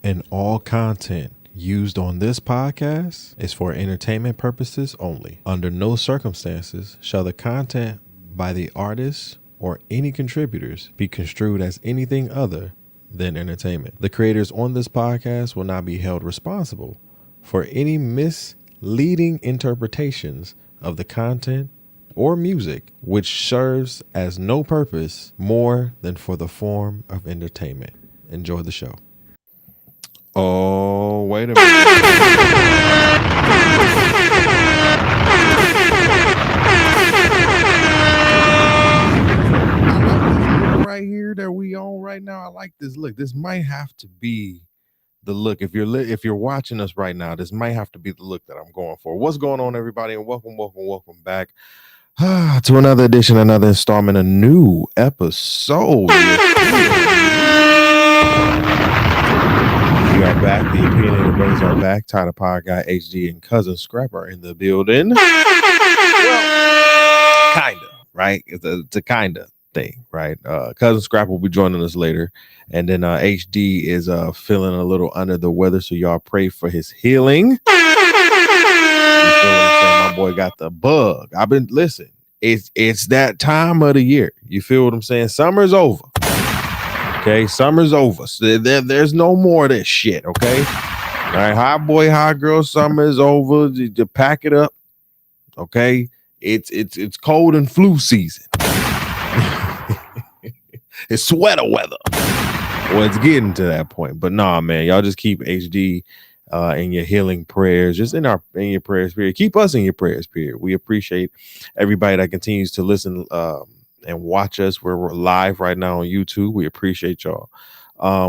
and all content used on this podcast is for entertainment purposes only. Under no circumstances shall the content by the artists or any contributors be construed as anything other than entertainment. The creators on this podcast will not be held responsible for any misleading interpretations of the content or music, which serves as no purpose more than for the form of entertainment. Enjoy the show. Oh, wait a minute. Right here that we on right now. I like this look. This might have to be the look. If you're watching us right now, this might have to be the look that I'm going for. What's going on, everybody? And welcome back to another edition, another installment, a new episode. We are back. The Opinionated Bruhtha are back. Tyler Pod Guy, HD, and Cousin Scrap are in the building. Well, kinda, right? It's a kinda thing, right? Cousin Scrap will be joining us later, and then HD is feeling a little under the weather, so y'all pray for his healing. You feel what I'm saying? My boy got the bug. It's that time of the year. You feel what I'm saying? Summer's over. Okay, summer's over. So there's no more of this shit. Okay, all right, hot boy, hot girl, summer is over. You pack it up. Okay, it's cold and flu season. It's sweater weather. Well, it's getting to that point, but nah, man, y'all just keep HD in your healing prayers, just in your prayers period. Keep us in your prayers period. We appreciate everybody that continues to listen and watch us. We're live right now on YouTube. We appreciate y'all.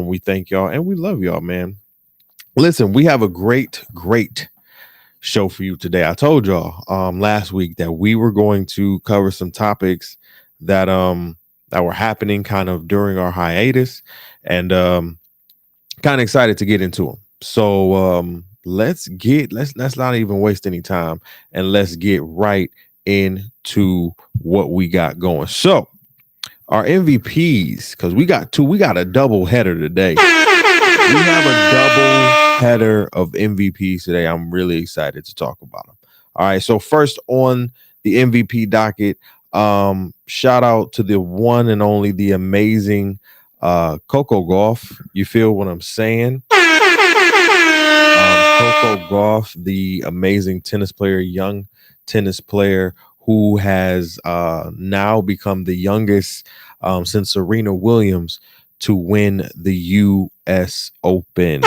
We thank y'all and we love y'all, man. Listen, we have a great show for you today. I told y'all last week that we were going to cover some topics that were happening kind of during our hiatus, and kind of excited to get into them. So let's not even waste any time, and let's get right into what we got going. So our MVPs, because we got a double header today. We have a double header of MVPs today. I'm really excited to talk about them. All right, so first on the MVP docket, shout out to the one and only, the amazing Coco Gauff. You feel what I'm saying? Coco Gauff, the amazing tennis player, young tennis player who has now become the youngest since Serena Williams to win the U.S. Open.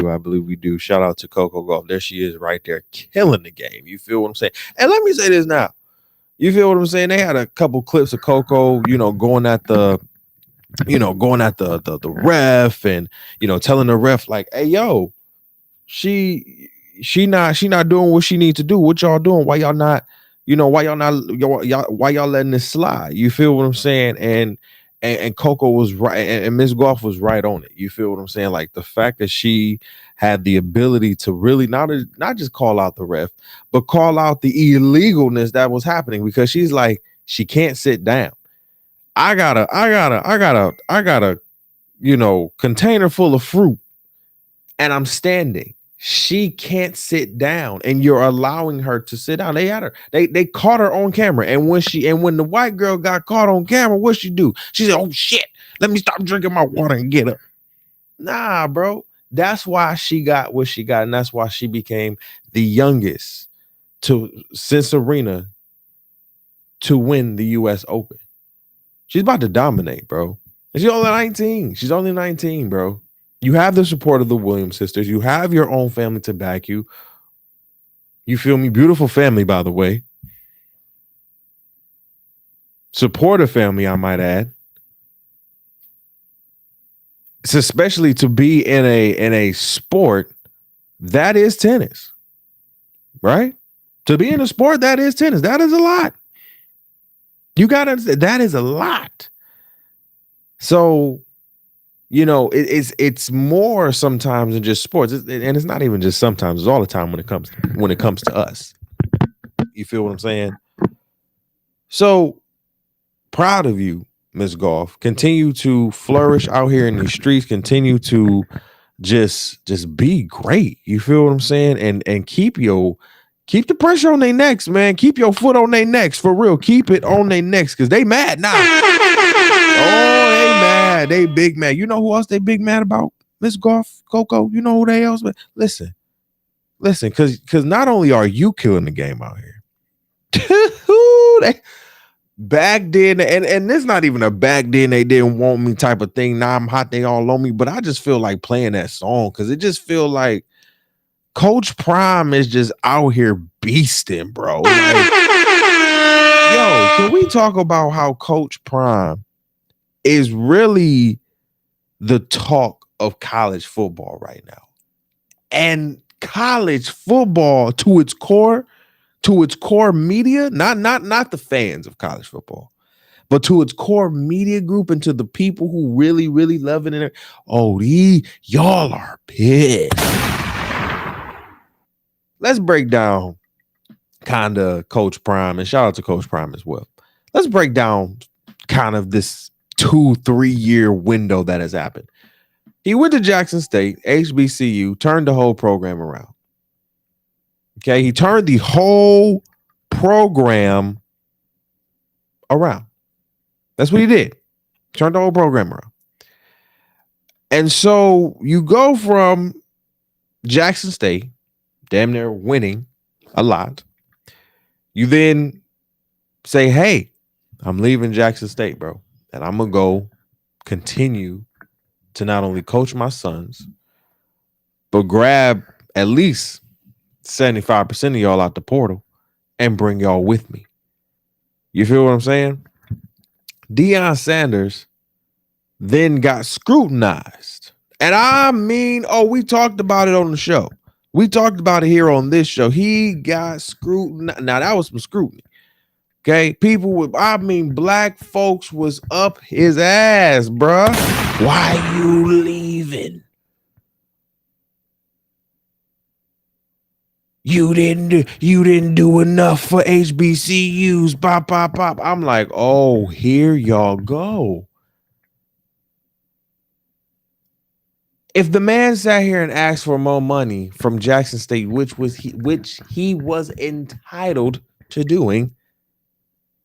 I believe we do. Shout out to Coco Gauff. There she is right there, killing the game. You feel what I'm saying? And let me say this now. You feel what I'm saying? They had a couple clips of Coco, going at the ref, and telling the ref like, hey, yo, she not doing what she needs to do. What y'all doing? Why y'all letting this slide? You feel what I'm saying? And Coco was right, and Miss Gauff was right on it. You feel what I'm saying? Like the fact that she had the ability to really not just call out the ref, but call out the illegalness that was happening, because she's like, she can't sit down. I got a container full of fruit, and I'm standing. She can't sit down, and you're allowing her to sit down. They had her. They caught her on camera, and when the white girl got caught on camera, what she do? She said, "Oh shit, let me stop drinking my water and get up." Nah, bro. That's why she got what she got, and that's why she became the youngest since Serena to win the U.S. Open. She's about to dominate, bro. And she's only 19. She's only 19, bro. You have the support of the Williams sisters. You have your own family to back you. You feel me? Beautiful family, by the way. Supportive family, I might add. It's especially to be in a sport that is tennis, right? To be in a sport that is tennis, that is a lot. You got to understand, that is a lot. So, it's more sometimes than just sports, and it's not even just sometimes. It's all the time when it comes to us. You feel what I'm saying? So proud of you Miss Gauff. Continue to flourish out here in these streets. Continue to just be great. You feel what I'm saying? And keep the pressure on their necks, man. Keep your foot on their necks for real. Keep it on their necks because they mad now. Oh, they mad. They big mad. You know who else they big mad about? Miss Gauff, Coco. You know who they else? Listen, because not only are you killing the game out here, back then, and this not even a back then they didn't want me type of thing. Now I'm hot, they all on me, but I just feel like playing that song because it just feel like Coach Prime is just out here beasting, bro. Like, yo, can we talk about how Coach Prime is really the talk of college football right now? And college football to its core media, not the fans of college football, but to its core media group and to the people who really, really love it. Y'all are pissed. Let's break down kind of Coach Prime, and shout out to Coach Prime as well. Let's break down kind of this 2-3 year window that has happened. He went to Jackson State, HBCU, turned the whole program around. Okay, he turned the whole program around. That's what he did. Turned the whole program around. And so you go from Jackson State, damn near winning a lot. You then say, hey, I'm leaving Jackson State, bro. And I'm going to go continue to not only coach my sons, but grab at least 75% of y'all out the portal and bring y'all with me. You feel what I'm saying? Deion Sanders then got scrutinized. And I mean, we talked about it on the show. We talked about it here on this show. He got scrutinized. Now, that was some scrutiny. Okay? Black folks was up his ass, bruh. Why you leaving? You didn't do enough for HBCUs. Pop, pop, pop. I'm like, oh, here y'all go. If the man sat here and asked for more money from Jackson State, which he was entitled to doing,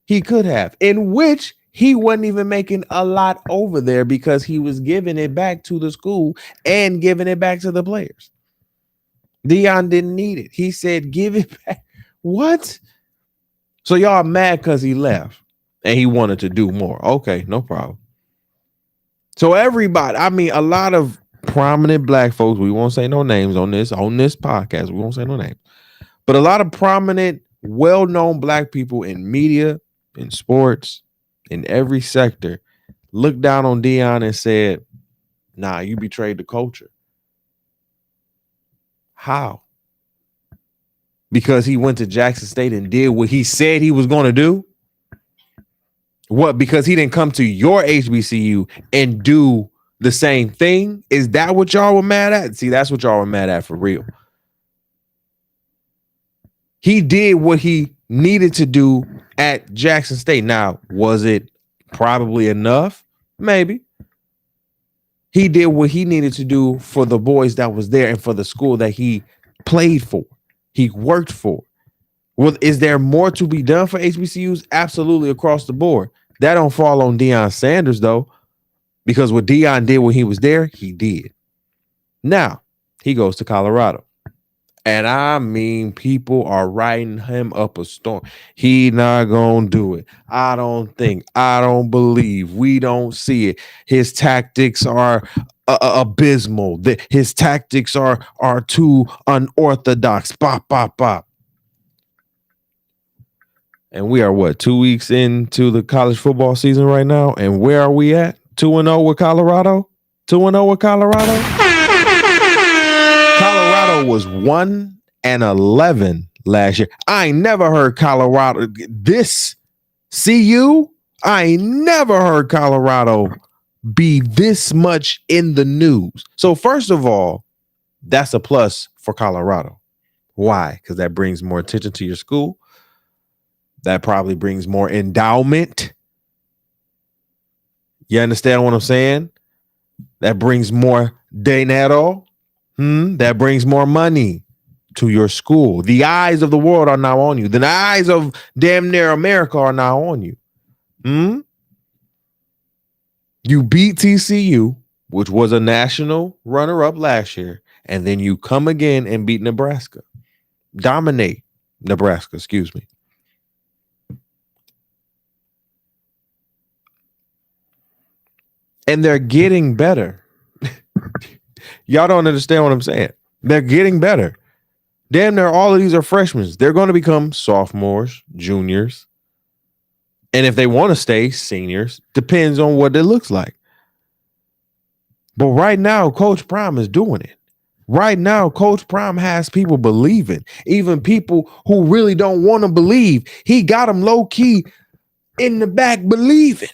he could have, in which he wasn't even making a lot over there because he was giving it back to the school and giving it back to the players. Deion didn't need it. He said, give it back. What? So y'all mad because he left and he wanted to do more. Okay, no problem. So everybody, a lot of prominent black folks, we won't say no names on this podcast. We won't say no names. But a lot of prominent, well-known black people in media, in sports, in every sector, looked down on Deion and said, nah, you betrayed the culture. How? Because he went to Jackson State and did what he said he was going to do? What? Because he didn't come to your HBCU and do the same thing? Is that what y'all were mad at? See, that's what y'all were mad at for real. He did what he needed to do at Jackson State. Now, was it probably enough? Maybe. He did what he needed to do for the boys that was there and for the school that he played for, he worked for. Well, is there more to be done for HBCUs? Absolutely, across the board. That don't fall on Deion Sanders, though, because what Deion did when he was there, he did. Now, he goes to Colorado. And people are writing him up a storm. He not gonna do it. I don't believe. We don't see it. His tactics are abysmal. His tactics are too unorthodox. Bop, bop, bop. And we are 2 weeks into the college football season right now. And where are we at? 2-0 with Colorado? 2-0 with Colorado? Colorado was 1-11 last year. I ain't never heard Colorado this CU. I ain't never heard Colorado be this much in the news. So first of all, that's a plus for Colorado. Why? Because that brings more attention to your school. That probably brings more endowment. You understand what I'm saying? That brings more dinero. That brings more money to your school. The eyes of the world are now on you. The eyes of damn near America are now on you. You beat TCU, which was a national runner-up last year, and then you come again and beat Nebraska. Dominate Nebraska, excuse me. And they're getting better. Y'all don't understand what I'm saying. They're getting better. Damn near all of these are freshmen. They're going to become sophomores, juniors. And if they want to stay seniors, depends on what it looks like. But right now, Coach Prime is doing it. Right now, Coach Prime has people believing, even people who really don't want to believe. He got them low key in the back believing.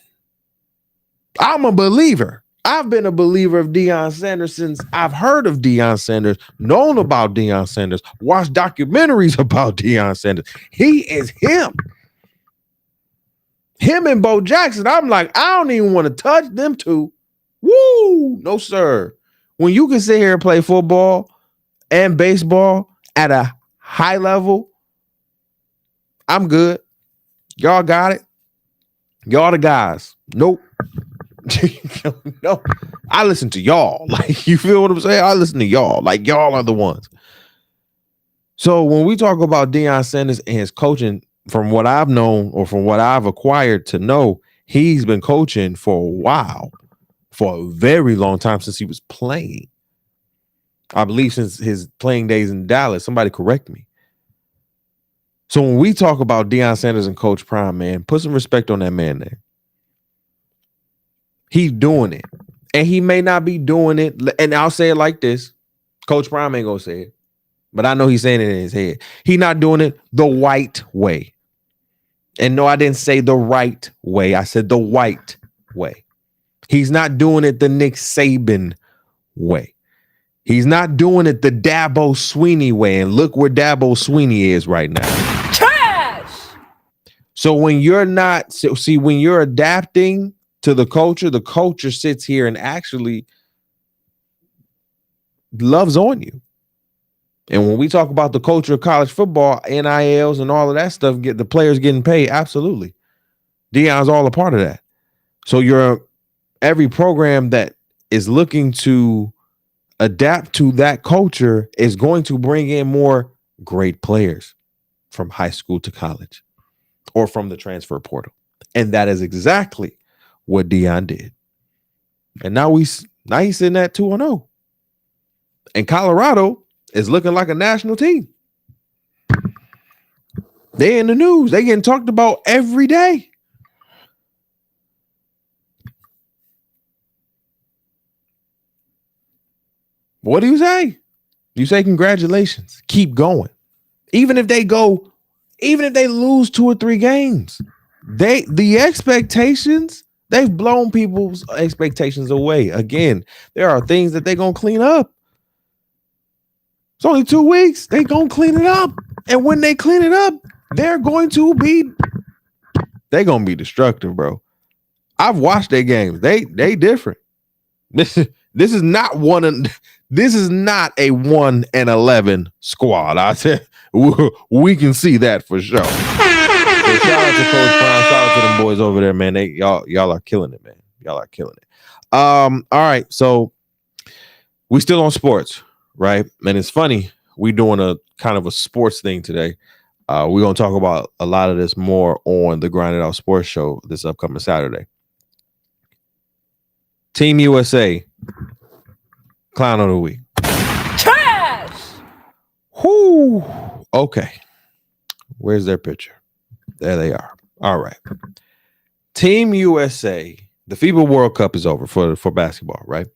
I'm a believer. I've been a believer of Deion Sanders since I've heard of Deion Sanders, known about Deion Sanders, watched documentaries about Deion Sanders. He is him. Him and Bo Jackson, I'm like, I don't even want to touch them two. Woo! No, sir. When you can sit here and play football and baseball at a high level, I'm good. Y'all got it. Y'all the guys. Nope. No. I listen to y'all. Like, you feel what I'm saying? I listen to y'all. Like, y'all are the ones. So when we talk about Deion Sanders and his coaching, from what I've known or from what I've acquired to know, he's been coaching for a while, for a very long time since he was playing. I believe since his playing days in Dallas. Somebody correct me. So when we talk about Deion Sanders and Coach Prime, man, put some respect on that man there. He's doing it. And he may not be doing it. And I'll say it like this. Coach Prime ain't going to say it. But I know he's saying it in his head. He's not doing it the white way. And no, I didn't say the right way. I said the white way. He's not doing it the Nick Saban way. He's not doing it the Dabo Swinney way. And look where Dabo Swinney is right now. Trash! So when you're not, see, when you're adapting to the culture sits here and actually loves on you. And when we talk about the culture of college football, NILs and all of that stuff, get the players getting paid. Absolutely. Deion's all a part of that. So every program that is looking to adapt to that culture is going to bring in more great players from high school to college or from the transfer portal. And that is exactly what Deion did. And now he's sitting at 2-0. And Colorado is looking like a national team. They in the news. They getting talked about every day. What do you say? You say congratulations. Keep going. Even if they lose 2 or 3 games, the expectations, they've blown people's expectations away. Again, there are things that they're going to clean up. It's only 2 weeks. They're going to clean it up. And when they clean it up, they're going to be destructive, bro. I've watched their games. They different. This is not a 1-11 squad. I said we can see that for sure. So shout out to Coach Prime. Shout out to them boys over there, man. Y'all are killing it, man. Y'all are killing it. All right. So we still on sports, right? And it's funny, we doing a kind of a sports thing today. We're gonna talk about a lot of this more on the Grinded Out Sports Show this upcoming Saturday. Team USA, clown of the week. Trash! Whoo. Okay. Where's their picture? There they are. All right. Team USA, the FIBA World Cup is over for basketball, right?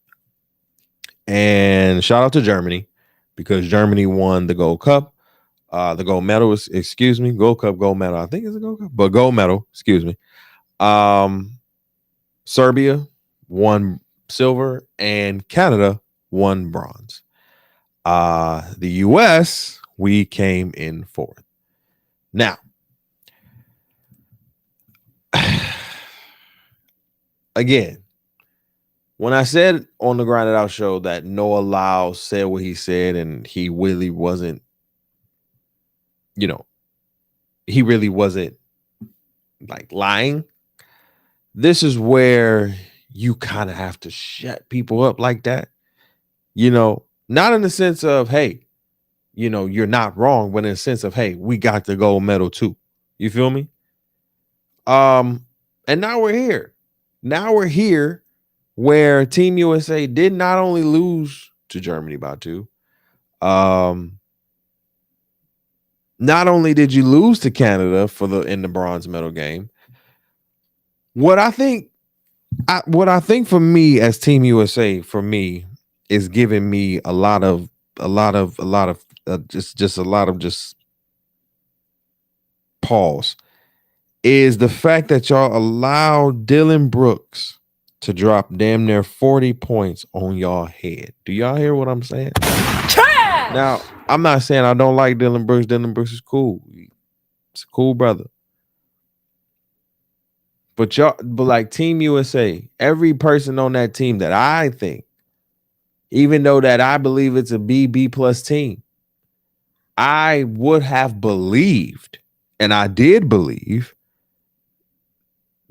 And shout out to Germany because Germany won the gold cup. The gold medal is, gold cup, gold medal. I think it's a gold cup, but gold medal, Serbia won silver and Canada won bronze. The US, we came in 4th. Now, again, When I said on the Grinded Out show that Noah Lyles said what he said and he really wasn't, you know, he really wasn't like lying. This is where you kind of have to shut people up like that. Not in the sense of, hey, you're not wrong, but in the sense of, hey, we got the gold medal too. You feel me? And now we're here. Now we're here where Team USA did not only lose to Germany by 2. Not only did you lose to Canada in the bronze medal game. What I think for me as Team USA for me is giving me a lot of just pause is the fact that y'all allowed Dylan Brooks to drop damn near 40 points on y'all head. Do y'all hear what I'm saying? Trash! Now, I'm not saying I don't like Dylan Brooks. Dylan Brooks is cool. It's a cool brother. But like Team USA, every person on that team that I think, even though that I believe it's a B plus team, I would have believed, and I did believe,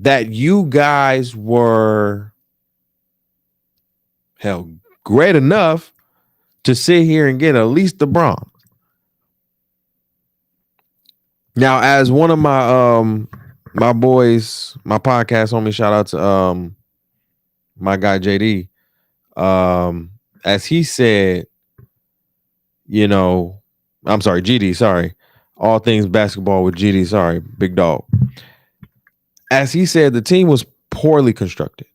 that you guys were great enough to sit here and get at least the bronze. Now, as one of my boys, my podcast homie, shout out to my guy JD, as he said, I'm sorry, GD, sorry. All things basketball with GD, sorry, big dog. As he said, the team was poorly constructed.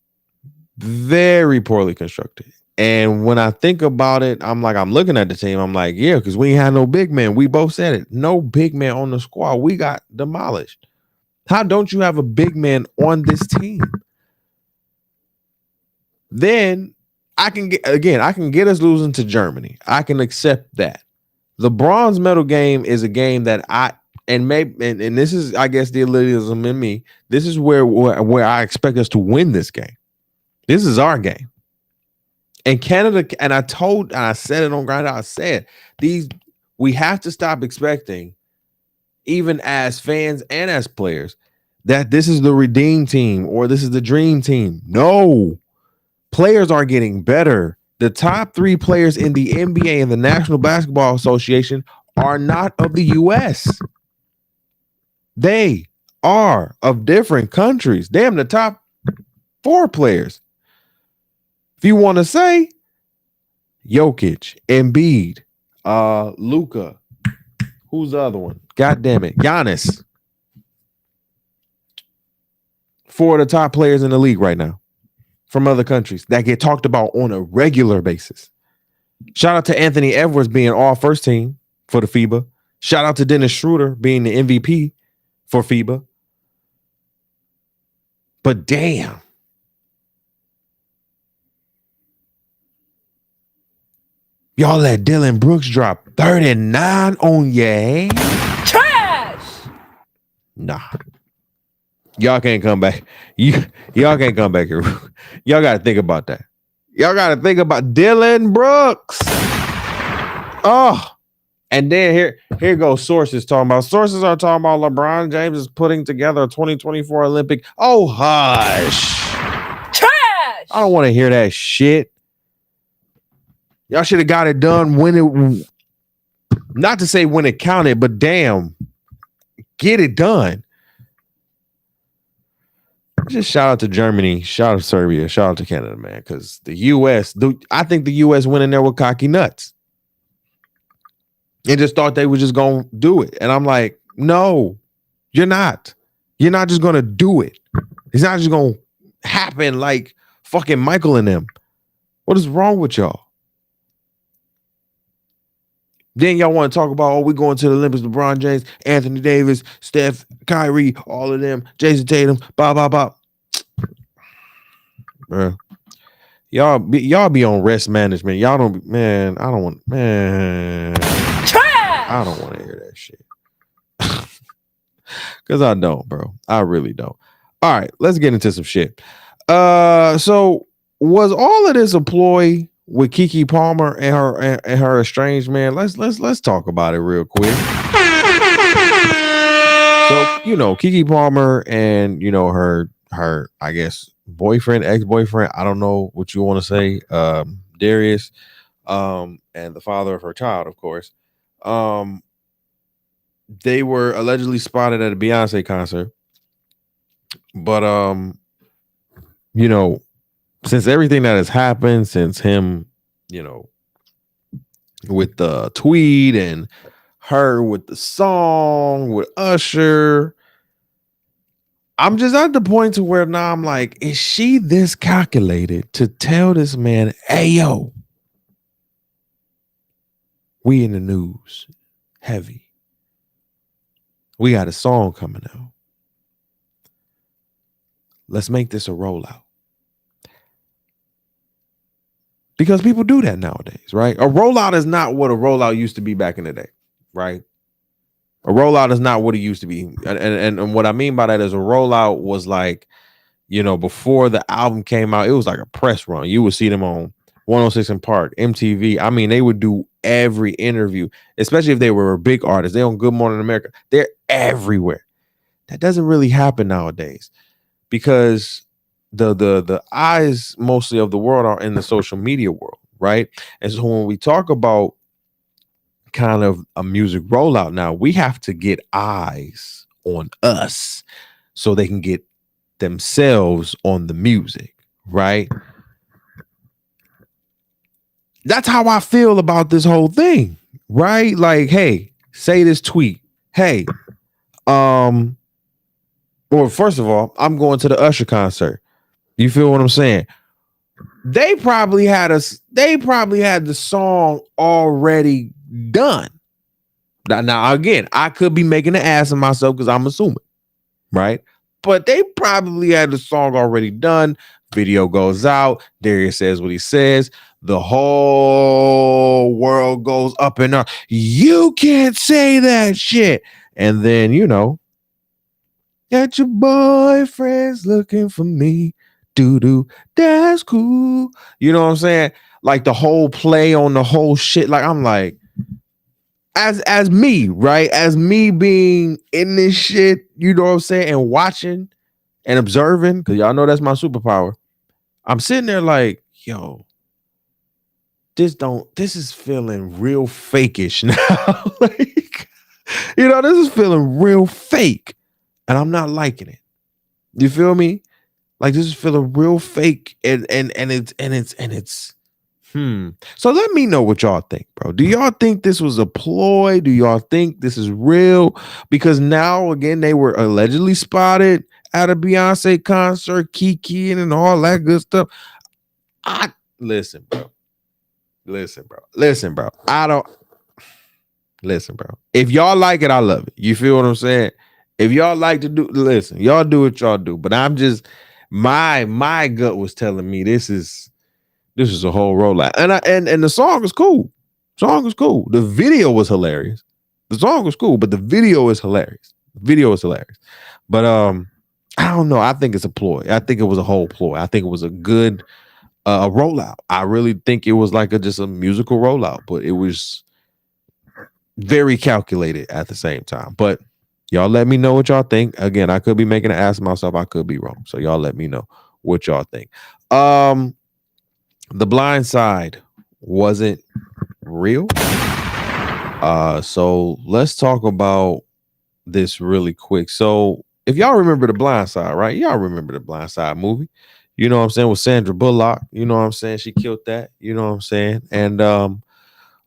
Very poorly constructed. And when I think about it, I'm looking at the team. I'm like, yeah, because we ain't had no big man. We both said it. No big man on the squad. We got demolished. How don't you have a big man on this team? Then I can get us losing to Germany. I can accept that. The bronze medal game is a game that and this is, I guess, the elitism in me. This is where I expect us to win this game. This is our game. And Canada, and I said it on Grind Out, I said, we have to stop expecting, even as fans and as players, that this is the redeem team or this is the dream team. No. Players are getting better. The top 3 players in the NBA and the National Basketball Association are not of the U.S. They are of different countries. Damn, the top 4 players. If you want to say Jokic, Embiid, Luka, who's the other one? God damn it, Giannis. 4 of the top players in the league right now from other countries that get talked about on a regular basis. Shout out to Anthony Edwards being all first team for the FIBA. Shout out to Dennis Schroeder being the MVP for FIBA. But damn. Y'all let Dylan Brooks drop 39 on your head? Trash! Nah. Y'all can't come back. Y'all can't come back here. Y'all got to think about that. Y'all got to think about Dylan Brooks. Oh. And then here goes sources talking about. Sources are talking about LeBron James is putting together a 2024 Olympic. Oh, hush. Trash! I don't want to hear that shit. Y'all should have got it done when it, not to say when it counted, but damn, get it done. Just shout out to Germany, shout out to Serbia, shout out to Canada, man, because the U.S., I think the U.S. went in there with cocky nuts. They just thought they were just going to do it. And I'm like, no, you're not. You're not just going to do it. It's not just going to happen like fucking Michael and them. What is wrong with y'all? Then y'all want to talk about, we're going to the Olympics, LeBron James, Anthony Davis, Steph, Kyrie, all of them, Jason Tatum, blah, blah, blah. Bruh. Y'all be on rest management. Y'all don't, man, I don't want, man. Trash! I don't want to hear that shit. Because I don't, bro. I really don't. All right, let's get into some shit. So Was all of this a ploy with Keke Palmer and her estranged man? Let's talk about it real quick. So, Keke Palmer and her I guess boyfriend, ex-boyfriend, I don't know what you want to say, Darius, and the father of her child, of course. They were allegedly spotted at a Beyonce concert. But since everything that has happened since him, with the tweet and her with the song with Usher, I'm just at the point to where now I'm like, is she this calculated to tell this man, hey, yo, we in the news heavy. We got a song coming out. Let's make this a rollout. Because people do that nowadays, right? A rollout is not what a rollout used to be back in the day, right? A rollout is not what it used to be. And what I mean by that is a rollout was like, before the album came out, it was like a press run. You would see them on 106 in Park, MTV. I mean, they would do every interview, especially if they were a big artist. They're on Good Morning America. They're everywhere. That doesn't really happen nowadays because the eyes mostly of the world are in the social media world, right? And so when we talk about kind of a music rollout now, we have to get eyes on us so they can get themselves on the music, right? That's how I feel about this whole thing, right? Like, hey, say this tweet. Hey, well, first of all, I'm going to the Usher concert. You feel what I'm saying? They probably had the song already done. Now again, I could be making an ass of myself because I'm assuming, right? But they probably had the song already done. Video goes out. Darius says what he says. The whole world goes up and up. You can't say that shit. And then, that your boyfriend's looking for me. Doo-doo, that's cool. You know what I'm saying? Like the whole play on the whole shit. Like, I'm like, as me, right? As me being in this shit, you know what I'm saying? And watching and observing, because y'all know that's my superpower. I'm sitting there like, yo, this is feeling real fakeish now. Like, this is feeling real fake. And I'm not liking it. You feel me? Like this is feeling real fake. And it's So let me know what y'all think, bro. Do y'all think this was a ploy? Do y'all think this is real? Because now again, they were allegedly spotted at a Beyonce concert, Keke and all that good stuff. Listen, bro. I don't listen, bro. If y'all like it, I love it. You feel what I'm saying? If y'all like to listen, y'all do what y'all do. But I'm just my gut was telling me this is a whole rollout. And the song is cool. The video was hilarious. The song was cool, but the video is hilarious. But I don't know. I think it's a ploy. I think it was a whole ploy. I think it was a good rollout. I really think it was like just a musical rollout, but it was very calculated at the same time. But y'all let me know what y'all think. Again, I could be making an ass of myself. I could be wrong. So y'all let me know what y'all think. The Blind Side wasn't real. So let's talk about this really quick. So if y'all remember The Blind Side, right? Y'all remember The Blind Side movie. You know what I'm saying? With Sandra Bullock. You know what I'm saying? She killed that. You know what I'm saying? And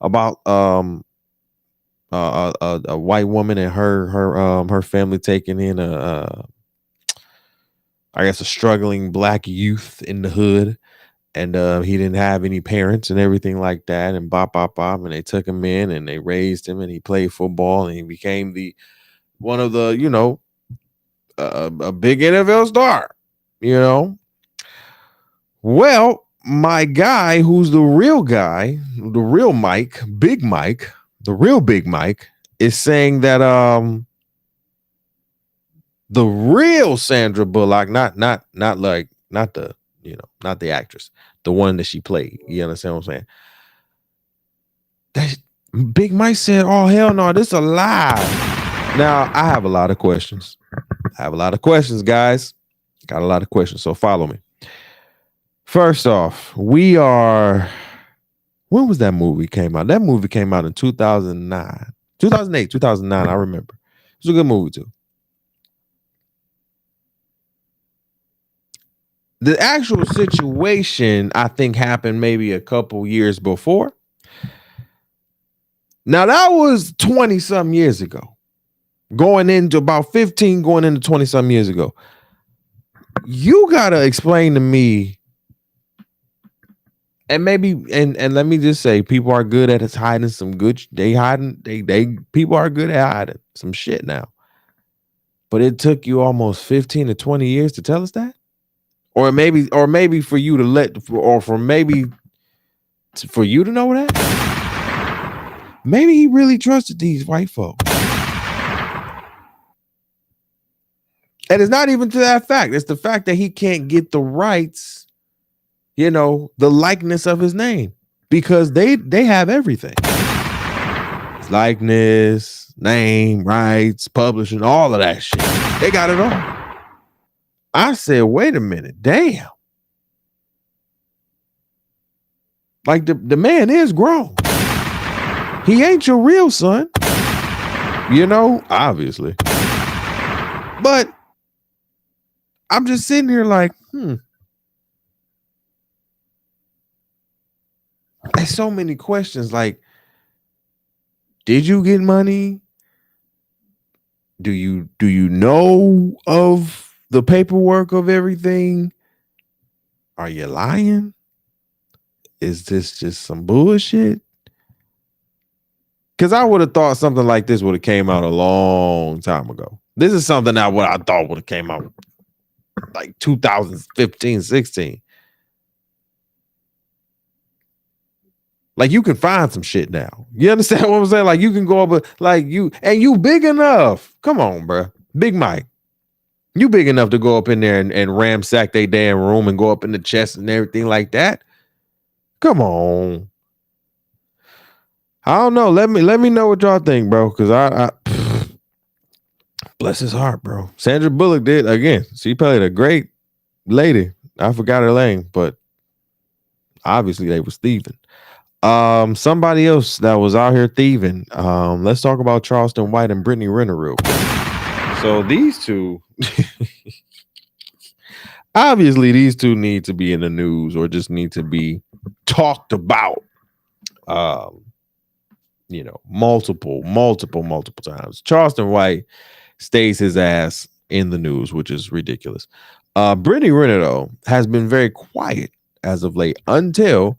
about a white woman and her family taking in I guess a struggling black youth in the hood. And he didn't have any parents and everything like that. And bop. And they took him in and they raised him and he played football and he became one of the, a big NFL star, Well, my guy, who's the real guy, the real Mike, Big Mike, the real Big Mike, is saying that the real Sandra Bullock, not the you know, not the actress, the one that she played. You understand what I'm saying? That Big Mike said, "Oh hell no, this is a lie." Now I have a lot of questions. Guys. Got a lot of questions, so follow me. First off, we are. When was that movie came out? That movie came out in 2009, 2008, 2009. I remember. It was a good movie too. The actual situation, I think, happened maybe a couple years before. Now, that was 20-something years ago. Going into about 15, going into 20-something years ago. You got to explain to me, and maybe, and let me just say, people are good at hiding some good, people are good at hiding some shit now. But it took you almost 15 to 20 years to tell us that? Or maybe for you to for you to know that. Maybe he really trusted these white folks. And it's not even to that fact. It's the fact that he can't get the rights, you know, the likeness of his name, because they have everything. His likeness, name, rights, publishing, all of that shit. They got it all. I said, wait a minute, damn. Like the man is grown. He ain't your real son. You know, obviously. But I'm just sitting here like, There's so many questions. Like, did you get money? Do you know of the paperwork of everything? Are you lying? Is this just some bullshit? Because I would have thought something like this would have came out a long time ago. This is something that what I thought would have came out like 2015, 16. Like, you can find some shit now. You understand what I'm saying? Like, you can go up, like, you big enough. Come on, bro. Big Mike. You big enough to go up in there and ransack their damn room and go up in the chest and everything like that. Come on. I don't know. Let me know what y'all think, bro. Because I bless his heart, bro. Sandra Bullock did again. She played a great lady. I forgot her name, but obviously they was thieving. Somebody else that was out here thieving. Let's talk about Charleston White and Britney Renner real quick. So these two, obviously these two need to be in the news or just need to be talked about. You know, multiple times. Charleston White stays his ass in the news, which is ridiculous. Britney Renner, though, has been very quiet as of late until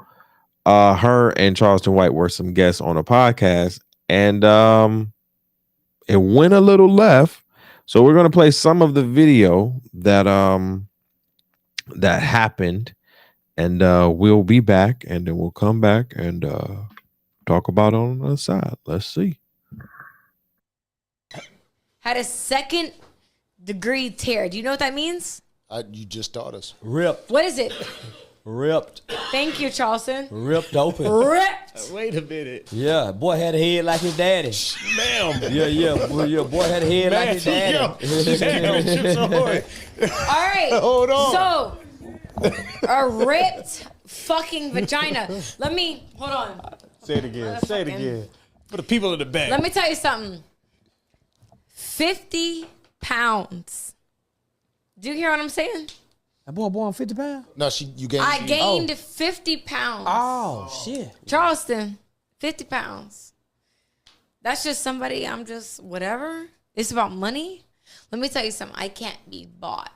her and Charleston White were some guests on a podcast, and it went a little left. So we're going to play some of the video that happened, and we'll be back, and then we'll come back and talk about it on the other side. Let's see. Had a second degree tear. Do you know what that means? You just taught us. Ripped. What is it? Ripped. Thank you, Charleston. Ripped open. Ripped. Wait a minute. Yeah, boy had a head like his daddy. Ma'am. Yeah. Boy had a head like his daddy. All right. Hold on. So, a ripped fucking vagina. Hold on. Say it again. Say it again. For the people in the back. Let me tell you something. 50 pounds. Do you hear what I'm saying? That boy born 50 pounds? No, you gained. I gained 50 pounds. Oh, shit. Charleston, 50 pounds. That's just somebody, I'm just whatever. It's about money. Let me tell you something. I can't be bought.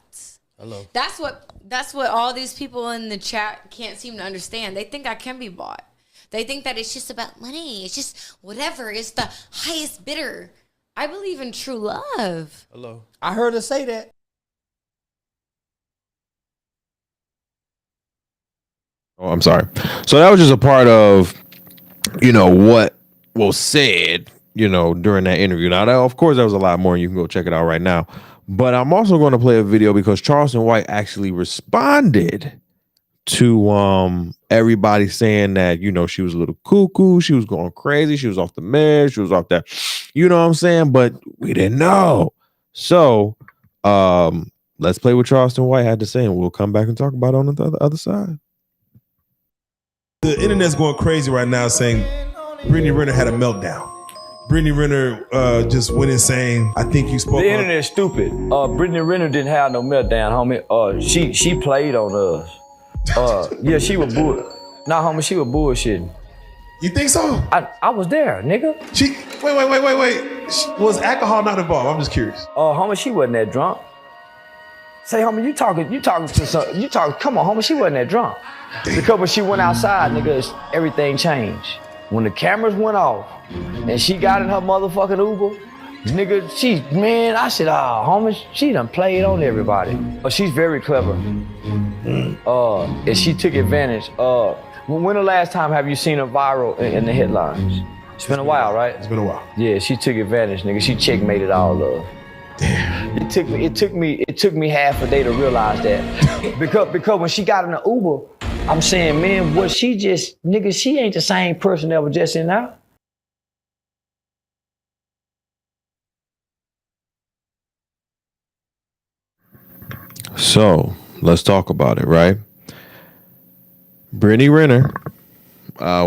Hello. That's what all these people in the chat can't seem to understand. They think I can be bought. They think that it's just about money. It's just whatever. It's the highest bidder. I believe in true love. Hello. I heard her say that. Oh, I'm sorry. So that was just a part of, you know, what was said, you know, during that interview. Now, of course, there was a lot more, and you can go check it out right now. But I'm also going to play a video because Charleston White actually responded to everybody saying that, you know, she was a little cuckoo, she was going crazy, she was off the meds, she was off that, you know what I'm saying? But we didn't know. So let's play what Charleston White had to say, and we'll come back and talk about it on the other side. The internet's going crazy right now saying Britney Renner had a meltdown. Britney Renner just went insane. I think you spoke. The internet's stupid. Britney Renner didn't have no meltdown, homie. She played on us. Yeah, she was Nah, homie, she was bullshitting. You think so? I was there, nigga. Wait. Was alcohol not involved? I'm just curious. Homie, she wasn't that drunk. Say, homie, you talking to some, come on, homie, she wasn't that drunk. Because when she went outside, nigga, everything changed. When the cameras went off and she got in her motherfucking Uber, nigga, I said, homie, she done played on everybody. But she's very clever. And she took advantage. When the last time have you seen her viral in the headlines? It's been a while, right? It's been a while. Yeah, she took advantage, nigga. She checkmated all of. Damn. It took me half a day to realize that. because when she got in the Uber, I'm saying, man, she ain't the same person that was just in there. So let's talk about it, right? Britney Renner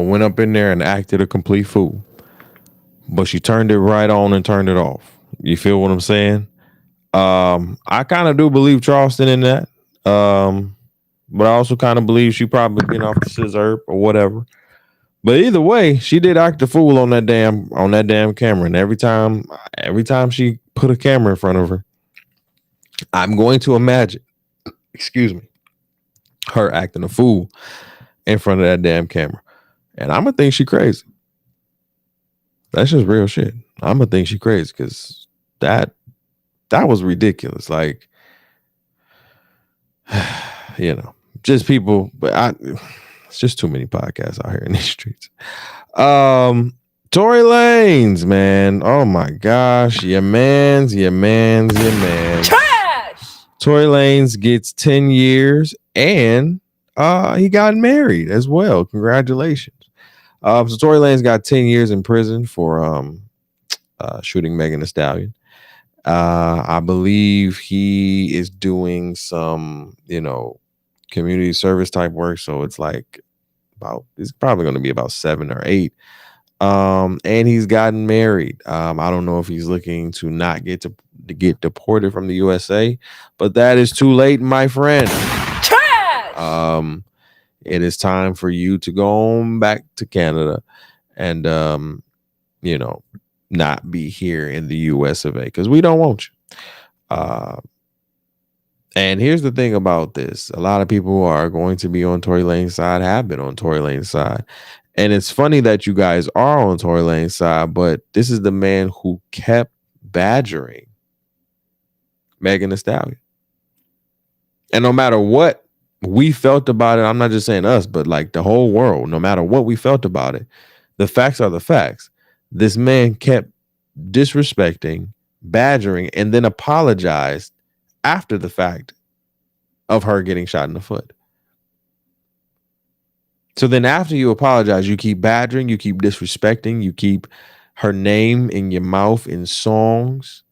went up in there and acted a complete fool, but she turned it right on and turned it off. You feel what I'm saying? I kind of do believe Charleston in that, but I also kind of believe she probably been off the scissor or whatever. But either way, she did act a fool on that damn camera, and every time she put a camera in front of her, I'm going to imagine, her acting a fool in front of that damn camera. And I'm going to think she crazy. That's just real shit. I'm going to think she crazy because that was ridiculous. Like, you know, just people, but it's just too many podcasts out here in these streets. Tory Lanez, man. Oh my gosh. Your man's. Tory Lanez gets 10 years and he got married as well. Congratulations. So Tory Lanez got 10 years in prison for shooting Megan Thee Stallion. I believe he is doing some, community service type work. So it's like it's probably going to be about 7 or 8. And he's gotten married. I don't know if he's looking to not get deported from the USA, but that is too late, my friend. Trash! It is time for you to go on back to Canada and, not be here in the US of A because we don't want you. And here's the thing about this. A lot of people are going to be on Tory Lanez's side, have been on Tory Lanez's side. And it's funny that you guys are on Tory Lanez's side, but this is the man who kept badgering Megan Thee Stallion. And no matter what we felt about it, I'm not just saying us, but like the whole world, no matter what we felt about it, the facts are the facts. This man kept disrespecting, badgering, and then apologized after the fact of her getting shot in the foot. So then after you apologize, you keep badgering, you keep disrespecting, you keep her name in your mouth in songs,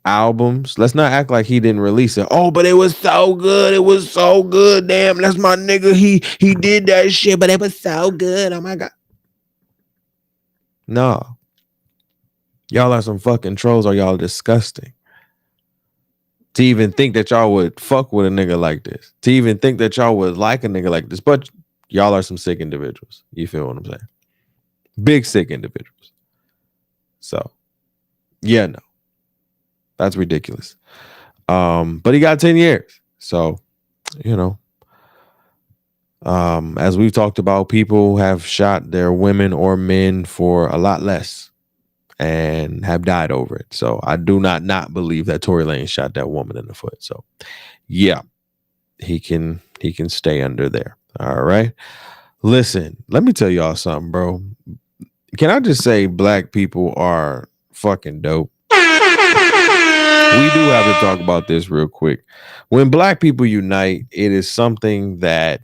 albums. Let's not act like he didn't release it. Oh, but it was so good. It was so good. Damn, that's my nigga. He did that shit, but it was so good. Oh my God. No. Y'all are some fucking trolls or y'all disgusting. To even think that y'all would fuck with a nigga like this. To even think that y'all would like a nigga like this. But y'all are some sick individuals. You feel what I'm saying? Big sick individuals. So, yeah, no. That's ridiculous. But he got 10 years. So, as we've talked about, people have shot their women or men for a lot less and have died over it. So I do not believe that Tory Lanez shot that woman in the foot. So yeah, he can stay under there. All right. Listen, let me tell y'all something, bro. Can I just say black people are fucking dope? We do have to talk about this real quick. When black people unite, it is something that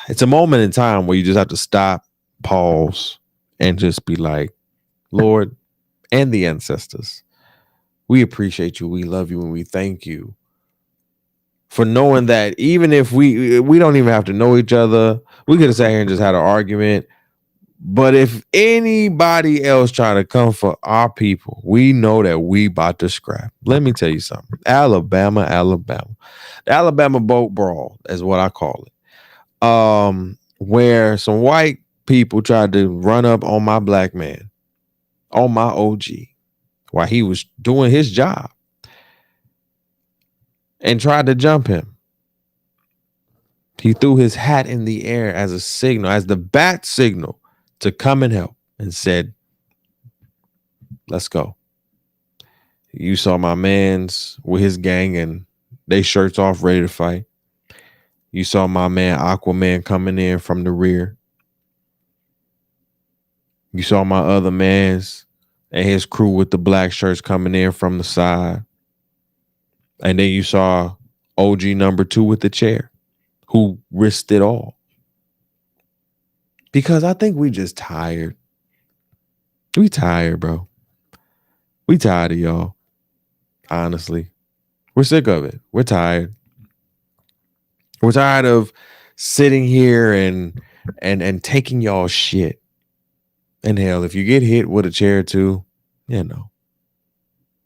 it's a moment in time where you just have to stop, pause, and just be like, Lord and the ancestors, we appreciate you, we love you, and we thank you for knowing that even if we don't even have to know each other, we could have sat here and just had an argument. But if anybody else trying to come for our people, we know that we about to scrap. Let me tell you something. Alabama. The Alabama boat brawl is what I call it. Where some white people tried to run up on my black man, on my OG, while he was doing his job, and tried to jump him. He threw his hat in the air as a signal, as the bat signal, to come and help, and said, let's go. You saw my mans with his gang and they shirts off ready to fight. You saw my man Aquaman coming in from the rear. You saw my other mans and his crew with the black shirts coming in from the side. And then you saw OG number 2 with the chair, who risked it all. Because I think we just tired. We tired, bro. We tired of y'all. Honestly. We're sick of it. We're tired. We're tired of sitting here and taking y'all shit. And hell, if you get hit with a chair too, you know,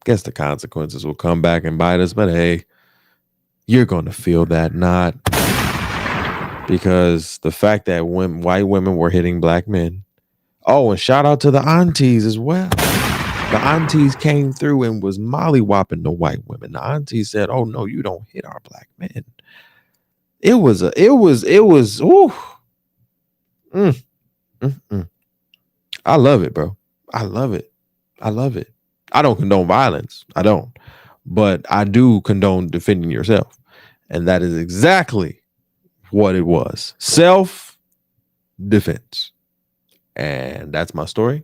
guess the consequences will come back and bite us. But hey, you're going to feel that knot. Because the fact that white women were hitting black men. Oh, and shout out to the aunties as well. The aunties came through and was mollywopping the white women. The aunties said, oh no, you don't hit our black men. It was, ooh. I love it, bro. I love it. I don't condone violence. I don't. But I do condone defending yourself. And that is exactly what it was. Self-defense. And that's my story.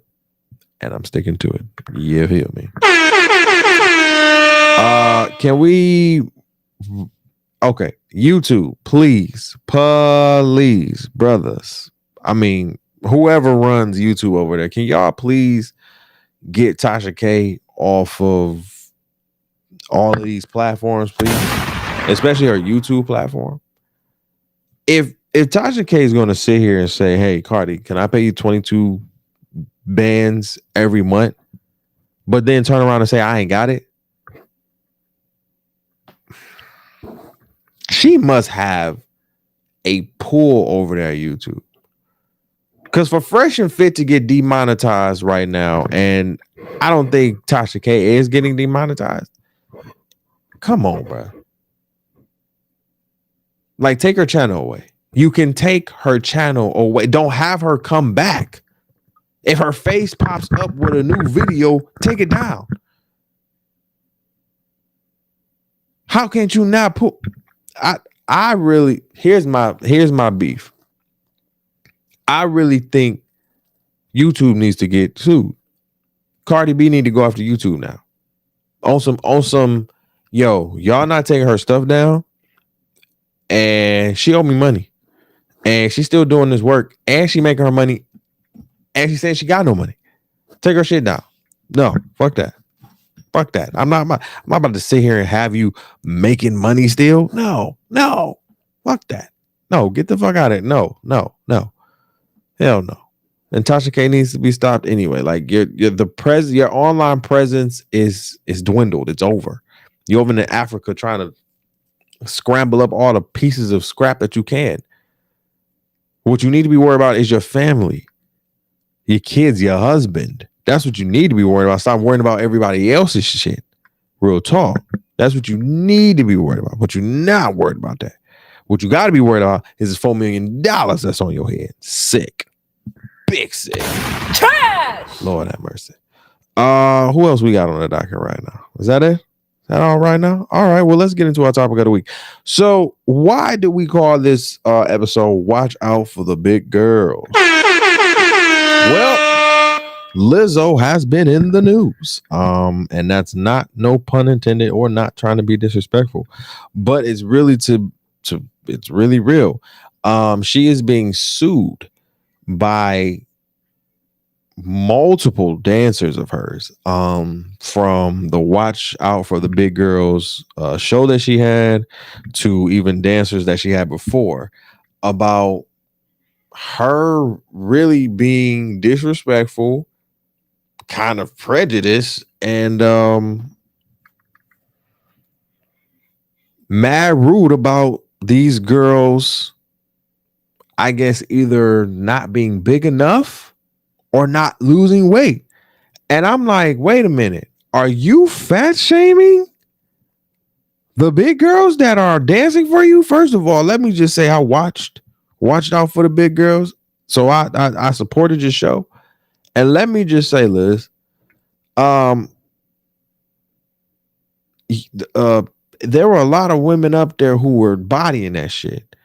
And I'm sticking to it. You feel me? Can we... Okay. YouTube, please, brothers. I mean, whoever runs YouTube over there, can y'all please get Tasha K off of all of these platforms, please? Especially her YouTube platform. If Tasha K is going to sit here and say, hey, Cardi, can I pay you 22 bands every month? But then turn around and say, I ain't got it. She must have a pull over there at YouTube. Because for Fresh and Fit to get demonetized right now, and I don't think Tasha K is getting demonetized. Come on, bro. Like, take her channel away. You can take her channel away. Don't have her come back. If her face pops up with a new video, take it down. How can't you not put... I really... Here's my beef. I really think YouTube needs to get sued. Cardi B need to go after YouTube now. On some, yo, y'all not taking her stuff down, and she owe me money, and she's still doing this work, and she making her money, and she saying she got no money. Take her shit down. No, fuck that. I'm not about to sit here and have you making money still. No, fuck that. No, get the fuck out of it. No. Hell no. And Tasha K needs to be stopped anyway. Like your online presence is dwindled. It's over. You're over in Africa trying to scramble up all the pieces of scrap that you can. What you need to be worried about is your family, your kids, your husband. That's what you need to be worried about. Stop worrying about everybody else's shit. Real talk. That's what you need to be worried about. But you're not worried about that. What you got to be worried about is this $4 million that's on your head. Sick. Big sick. Trash. Lord have mercy. Who else we got on the docket right now? Is that it? Is that all right now? All right. Well, let's get into our topic of the week. So why do we call this episode Watch Out for the Big Girls? Well, Lizzo has been in the news. And that's not, no pun intended, or not trying to be disrespectful, but it's really it's really real. She is being sued by multiple dancers of hers, from the Watch Out for the Big Girls show that she had, to even dancers that she had before, about her really being disrespectful, kind of prejudiced, and mad rude about these girls, I guess either not being big enough or not losing weight. And I'm like, wait a minute, are you fat shaming the big girls that are dancing for you? First of all, let me just say I watched out for the big girls, so I supported your show. And let me just say, Liz, there were a lot of women up there who were bodying that shit,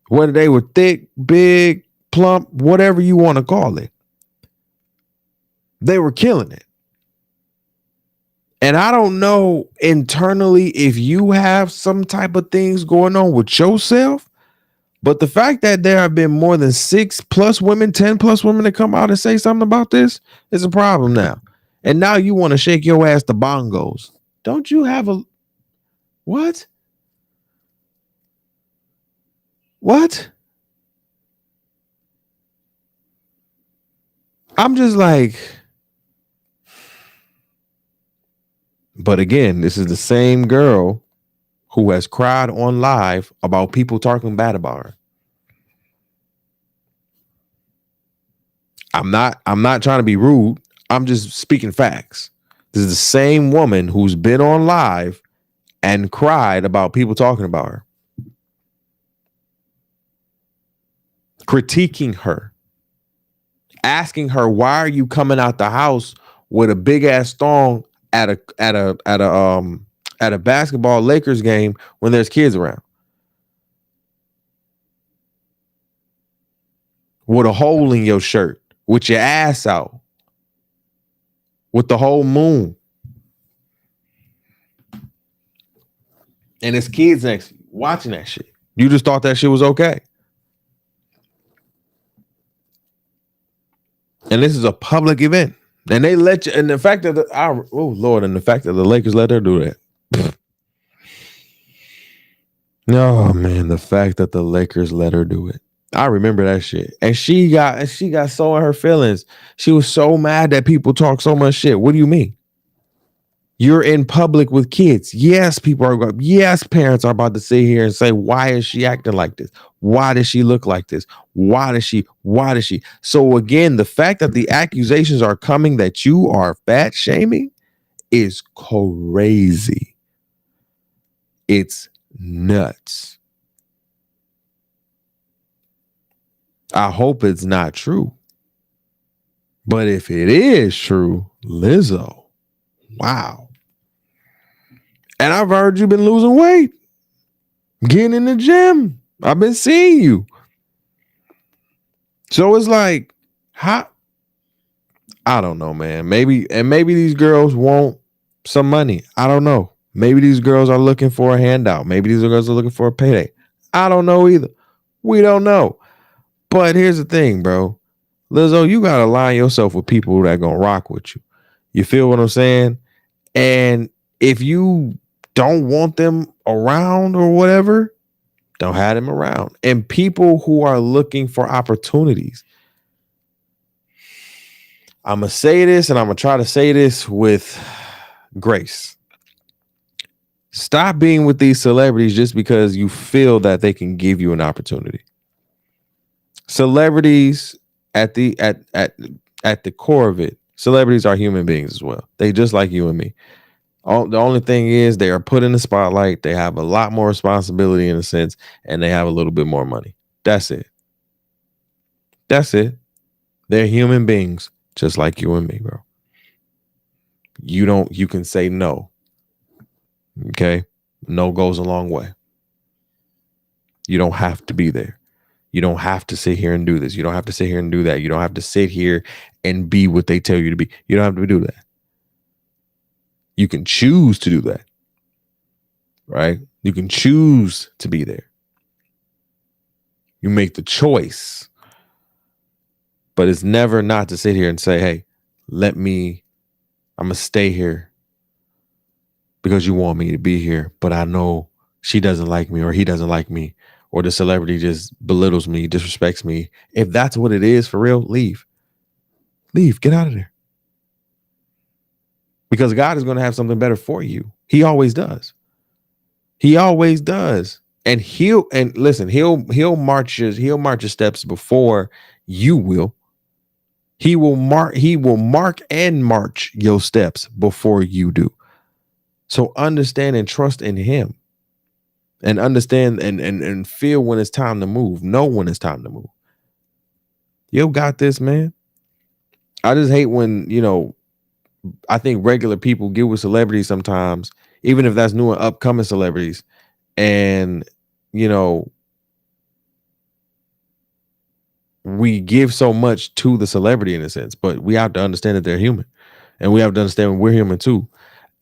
whether they were thick, big, plump, whatever you want to call it. They were killing it. And I don't know internally if you have some type of things going on with yourself, but the fact that there have been more than 6+ women, 10+ women that come out and say something about this is a problem now. And now you want to shake your ass to bongos. Don't you have a what? What? I'm just like, but again, this is the same girl who has cried on live about people talking bad about her. I'm not trying to be rude. I'm just speaking facts. This is the same woman who's been on live and cried about people talking about her, critiquing her, asking her, why are you coming out the house with a big ass thong at a basketball Lakers game when there's kids around, with a hole in your shirt, with your ass out, with the whole moon, and there's kids next to you watching that shit. You just thought that shit was okay. And this is a public event. And they let you, and the fact that the Lakers let her do that. No, man, the fact that the Lakers let her do it. I remember that shit. And she got so in her feelings. She was so mad that people talk so much shit. What do you mean? You're in public with kids. Yes, parents are about to sit here and say, why is she acting like this? Why does she look like this? Why does she? So again, the fact that the accusations are coming that you are fat shaming is crazy. It's nuts. I hope it's not true. But if it is true, Lizzo, wow. And I've heard you've been losing weight, getting in the gym. I've been seeing you. So it's like, how? I don't know, man. Maybe these girls want some money. I don't know. Maybe these girls are looking for a handout. Maybe these girls are looking for a payday. I don't know either. We don't know. But here's the thing, bro. Lizzo, you got to align yourself with people that are going to rock with you. You feel what I'm saying? And if you don't want them around or whatever, don't have them around. And people who are looking for opportunities. I'm going to say this, and I'm going to try to say this with grace. Stop being with these celebrities just because you feel that they can give you an opportunity. Celebrities at the core of it, celebrities are human beings as well. They just like you and me. The only thing is they are put in the spotlight. They have a lot more responsibility in a sense, and they have a little bit more money. That's it. They're human beings just like you and me, bro. You can say no. Okay? No goes a long way. You don't have to be there. You don't have to sit here and do this. You don't have to sit here and do that. You don't have to sit here and be what they tell you to be. You don't have to do that. You can choose to do that, right? You can choose to be there. You make the choice, but it's never not to sit here and say, hey, I'm going to stay here because you want me to be here, but I know she doesn't like me or he doesn't like me or the celebrity just belittles me, disrespects me. If that's what it is for real, leave. Leave. Get out of there. Because God is going to have something better for you. He always does. He always does. And he'll march your steps before you will. He will mark and march your steps before you do. So understand and trust in him. And understand and feel when it's time to move. Know when it's time to move. You got this, man. I just hate when, I think regular people get with celebrities sometimes, even if that's new and upcoming celebrities. And, we give so much to the celebrity in a sense, but we have to understand that they're human. And we have to understand we're human too.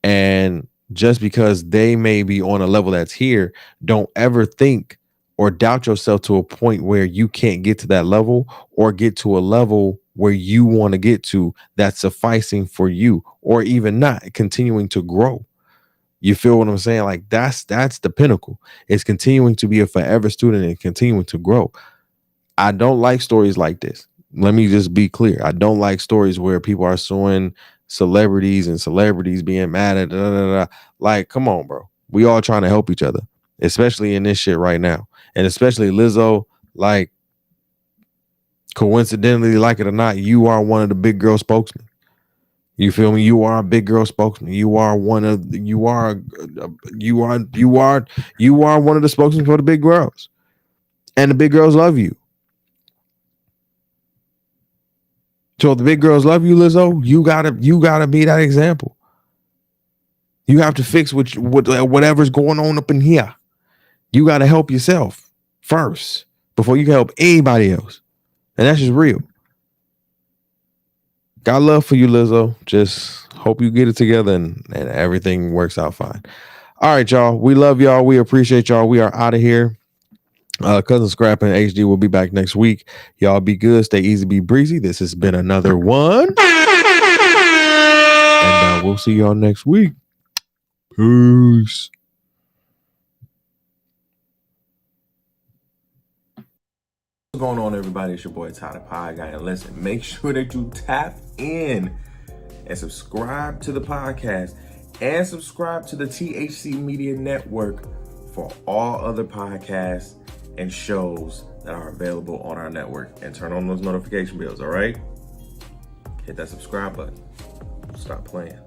And just because they may be on a level that's here, don't ever think or doubt yourself to a point where you can't get to that level or get to a level where you want to get to that's sufficing for you, or even not continuing to grow. You feel what I'm saying? Like that's the pinnacle. It's continuing to be a forever student and continuing to grow. I don't like stories like this. Let me just be clear. I don't like stories where people are suing celebrities and celebrities being mad at Like, come on, bro. We all trying to help each other, especially in this shit right now. And especially Lizzo, like, coincidentally, like it or not, you are one of the big girl spokesmen. You feel me? You are a big girl spokesman. You are one of the spokesmen for the big girls. And the big girls love you. So if the big girls love you, Lizzo, you gotta be that example. You have to fix whatever's going on up in here. You gotta help yourself first before you can help anybody else. And that's just real. Got love for you, Lizzo. Just hope you get it together and everything works out fine. All right, y'all. We love y'all. We appreciate y'all. We are out of here. Cousin Scrap and HD will be back next week. Y'all be good. Stay easy. Be breezy. This has been another one. And we'll see y'all next week. Peace. What's going on, everybody? It's your boy Ty the Pie Guy. And listen, make sure that you tap in and subscribe to the podcast and subscribe to the THC Media Network for all other podcasts and shows that are available on our network, and turn on those notification bells. All right, hit that subscribe button. Stop playing.